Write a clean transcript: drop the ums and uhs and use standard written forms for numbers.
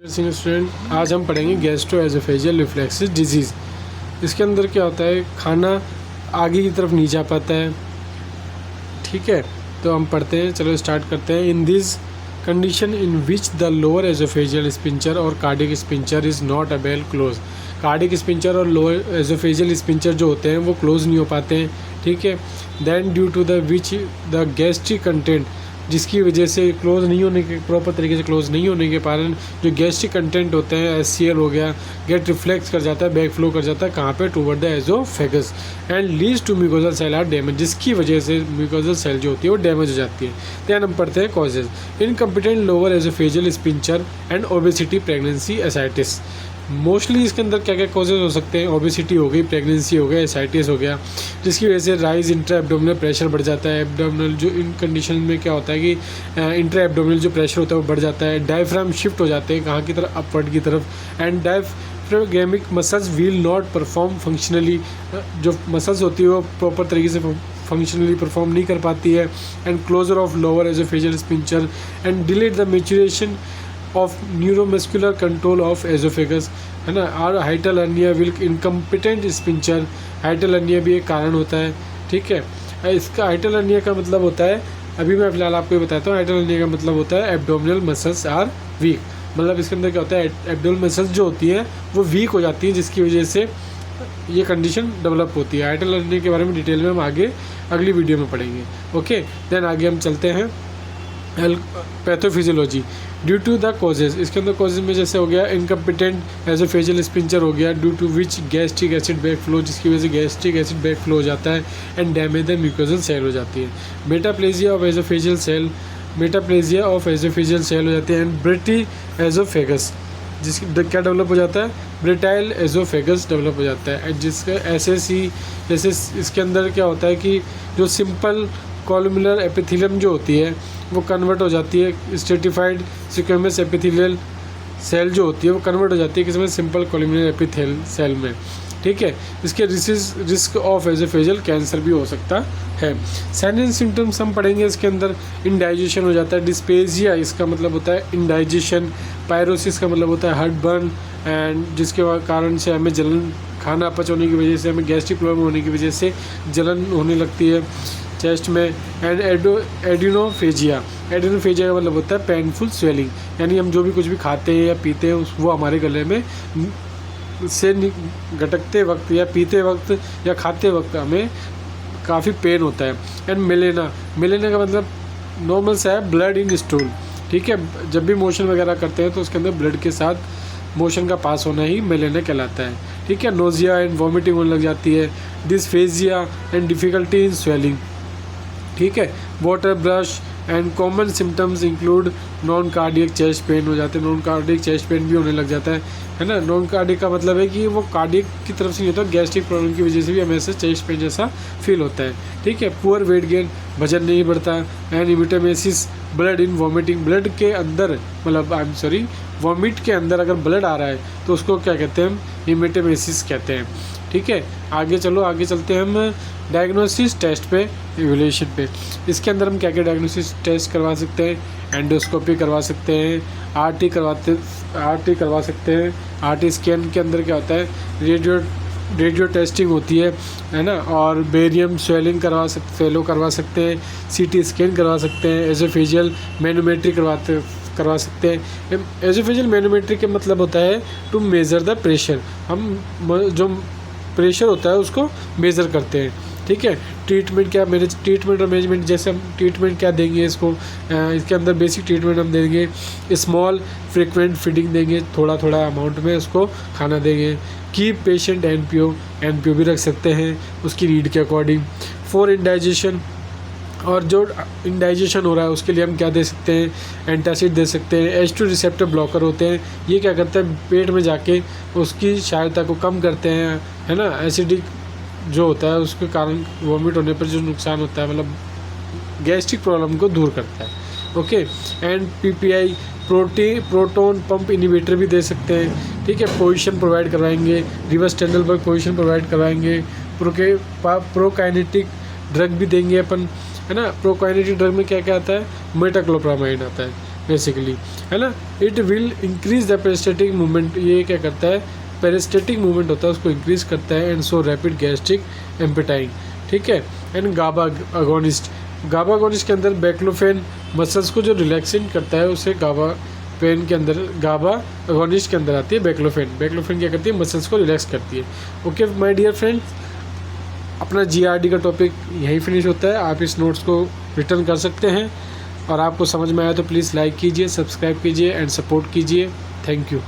Student, आज हम पढ़ेंगे गैस्ट्रोएसोफेजियल रिफ्लक्सेस डिजीज़। इसके अंदर क्या होता है, खाना आगे की तरफ नहीं जा पाता है। ठीक है, तो हम पढ़ते हैं, चलो स्टार्ट करते हैं। In this condition in which the lower esophageal sphincter और cardiac sphincter is not a well close. Cardiac sphincter और लोअर एसोफेजियल स्पिंचर जो होते हैं वो क्लोज नहीं हो पाते हैं। ठीक है, then due to the which the gastric content, जिसकी वजह से क्लोज नहीं होने के, प्रॉपर तरीके से क्लोज नहीं होने के कारण जो गैस्ट्रिक कंटेंट होते हैं, HCl हो गया, गेट रिफ्लेक्स कर जाता है, बैक फ्लो कर जाता है कहाँ पे, toward the esophagus and leads to mucosal cell or damage, जिसकी वजह से म्यूकोजल सेल जो होती है वो डैमेज हो जाती है। दैन हम पढ़ते हैं causes. Incompetent lower esophageal sphincter and obesity, pregnancy, ascites. Mostly इसके अंदर क्या क्या कॉजेज हो सकते हैं, ओबेसिटी हो गई, प्रेगनेंसी हो गया, एसाइटिस हो गया, जिसकी वजह से राइज इंट्रा एब्डोमिनल प्रेशर बढ़ जाता है। एब्डोमिनल जो इन कंडीशन में क्या होता है कि इंट्रा एब्डोमिनल जो प्रेशर होता है वो बढ़ जाता है। डायफ्राम शिफ्ट हो जाते हैं कहाँ की तरफ, अपवर्ड की तरफ। And diaphragmatic muscles will not perform functionally, जो मसल्स होती है वो प्रॉपर तरीके से फंक्शनली परफॉर्म नहीं कर पाती है। And closure of lower esophageal sphincter and delayed the maturation of neuromuscular control of esophagus, है ना। और hiatal hernia will incompetent sphincter, hiatal hernia भी एक कारण होता है। ठीक है, इसका हाइटल हर्निया का मतलब होता है, अभी मैं फिलहाल आपको ये बताता हूँ, हाइटल हर्निया का मतलब होता है एब्डोमिनल मसल्स आर वीक। मतलब इसके अंदर क्या होता है, एब्डोमिनल मसल्स जो होती हैं वो वीक हो जाती हैं, जिसकी वजह से ये कंडीशन डेवलप होती है। हाइटल हर्निया के बारे में डिटेल में हम आगे अगली वीडियो में पढ़ेंगे। ओके, देन आगे हम चलते हैं pathophysiology. Due to the causes, इसके अंदर कॉजेज में जैसे हो गया इनकम्पिटेंट एसोफेजियल स्पिंचर हो गया, due to which gastric acid back flow, जिसकी वजह से गैस्ट्रिक एसिड बैक फ्लो हो जाता है and damage the mucosal cell हो जाती है। Metaplasia of esophageal cell, metaplasia of esophageal cell हो जाती है। एंड ब्रिटी एजोफेगस, जिसकी क्या डेवलप हो जाता है, ब्रिटाइल एजोफेगस डेवलप हो जाता है, जिसका SAC, जैसे इसके अंदर क्या होता है कि जो सिंपल कॉलमुलर एपिथेलियम जो होती है वो कन्वर्ट हो जाती है, स्ट्रेटिफाइड स्क्वेमस एपिथेलियल सेल जो होती है वो कन्वर्ट हो जाती है किसमें, सिंपल कॉलमुलर एपिथेल सेल में। ठीक है, इसके रिस्क ऑफ एजोफेजियल कैंसर भी हो सकता है। साइन एंड सिम्टम्स हम पढ़ेंगे इसके अंदर। इंडाइजेशन हो जाता है, डिस्पेजिया इसका मतलब होता है इंडाइजेशन, पायरोसिस का मतलब होता है हार्ट बर्न, एंड जिसके कारण से हमें जलन, खाना अपच होने की वजह से हमें गैस्ट्रिक प्रॉब्लम होने की वजह से जलन होने लगती है चेस्ट में। एंड एडिनोफेजिया, एडिनोफेजिया का मतलब होता है पेनफुल स्वेलिंग, यानी हम जो भी कुछ भी खाते हैं या पीते हैं वो हमारे गले में से गटकते वक्त या पीते वक्त या खाते वक्त हमें काफ़ी पेन होता है। एंड मेलेना, मेलेना का मतलब नॉर्मल सा है ब्लड इन स्टूल। ठीक है, जब भी मोशन वगैरह करते हैं तो उसके अंदर ब्लड के साथ मोशन का पास होना ही मेलेना कहलाता है। ठीक है, नोजिया एंड वॉमिटिंग होने लग जाती है। Dysphagia and difficulty in swelling. ठीक है, water brush and common symptoms include non cardiac chest pain हो जाते हैं, नॉन कार्डियक चेस्ट पेन भी होने लग जाता है ना। नॉन कार्डियक का मतलब है कि वो कार्डियक की तरफ से नहीं होता, गैस्ट्रिक प्रॉब्लम की वजह से भी हमें ऐसे चेस्ट पेन जैसा फील होता है। ठीक है, पुअर वेट गेन, वजन नहीं बढ़ता। And hematemesis, blood in vomiting, blood के अंदर मतलब वॉमिट के अंदर अगर ब्लड आ रहा है तो उसको क्या कहते हैं, हम इमिटेमेसिस कहते हैं। ठीक है, आगे चलो, आगे चलते हैं हम डायग्नोसिस टेस्ट पे, इवैल्यूएशन पे। इसके अंदर हम क्या क्या डायग्नोसिस टेस्ट करवा सकते हैं, एंडोस्कोपी करवा सकते हैं, RT करवा सकते हैं। RT स्कैन के अंदर क्या होता है, रेडियो टेस्टिंग होती है ना। और बेरियम स्वेलिंग करवा सकते हैं, CT स्कैन करवा सकते हैं, एसोफेजियल मैनोमेट्री करवा सकते हैं। एसोफेजियल मैनोमेट्री का मतलब होता है टू मेज़र द प्रेशर, हम जो प्रेशर होता है उसको मेज़र करते हैं। ठीक है, ट्रीटमेंट क्या, ट्रीटमेंट और मैनेजमेंट, जैसे हम ट्रीटमेंट क्या देंगे इसको, इसके अंदर बेसिक ट्रीटमेंट हम देंगे, स्मॉल फ्रीक्वेंट फीडिंग देंगे, थोड़ा थोड़ा अमाउंट में उसको खाना देंगे। कीप पेशेंट NPO भी रख सकते हैं उसकी नीड के अकॉर्डिंग। फॉर इंडाइजेशन, और जो इंडाइजेशन हो रहा है उसके लिए हम क्या दे सकते हैं, एंटासिड दे सकते हैं। H2 रिसेप्टर ब्लॉकर होते हैं, ये क्या करते हैं, पेट में जाके उसकी क्षारीयता को कम करते हैं, है ना। एसिडिक जो होता है उसके कारण वॉमिट होने पर जो नुकसान होता है, मतलब गैस्ट्रिक प्रॉब्लम को दूर करता है। Okay, and PPI, proton pump इनिवेटर भी दे सकते हैं। ठीक है, पोजीशन प्रोवाइड करवाएंगे, रिवर्स टेंडलबर्ग पोजीशन प्रोवाइड करवाएंगे। प्रोकाइनेटिक ड्रग भी देंगे अपन, है ना। प्रोकाइनेटिक ड्रग में क्या क्या आता है, मेटाक्लोप्रामाइड आता है। बेसिकली, है ना। It will increase the peristaltic movement, ये क्या करता है, पेरिस्टेटिक मूवमेंट होता है उसको इंक्रीज करता है, and so rapid gastric emptying, ठीक है। And GABA agonist, GABA agonist के अंदर बैक्लोफेन मसल्स को जो रिलैक्सिंग करता है उसे गाबा पेन के अंदर, गाबा अगोनिस्ट के अंदर आती है बैक्लोफेन। बैक्लोफेन क्या करती है, मसल्स को रिलैक्स करती है। ओके माय डियर फ्रेंड्स, अपना जीआरडी का टॉपिक यहीं फिनिश होता है। आप इस नोट्स को रिटर्न कर सकते हैं, और आपको समझ में आया तो प्लीज़ लाइक कीजिए, सब्सक्राइब कीजिए एंड सपोर्ट कीजिए। Thank you.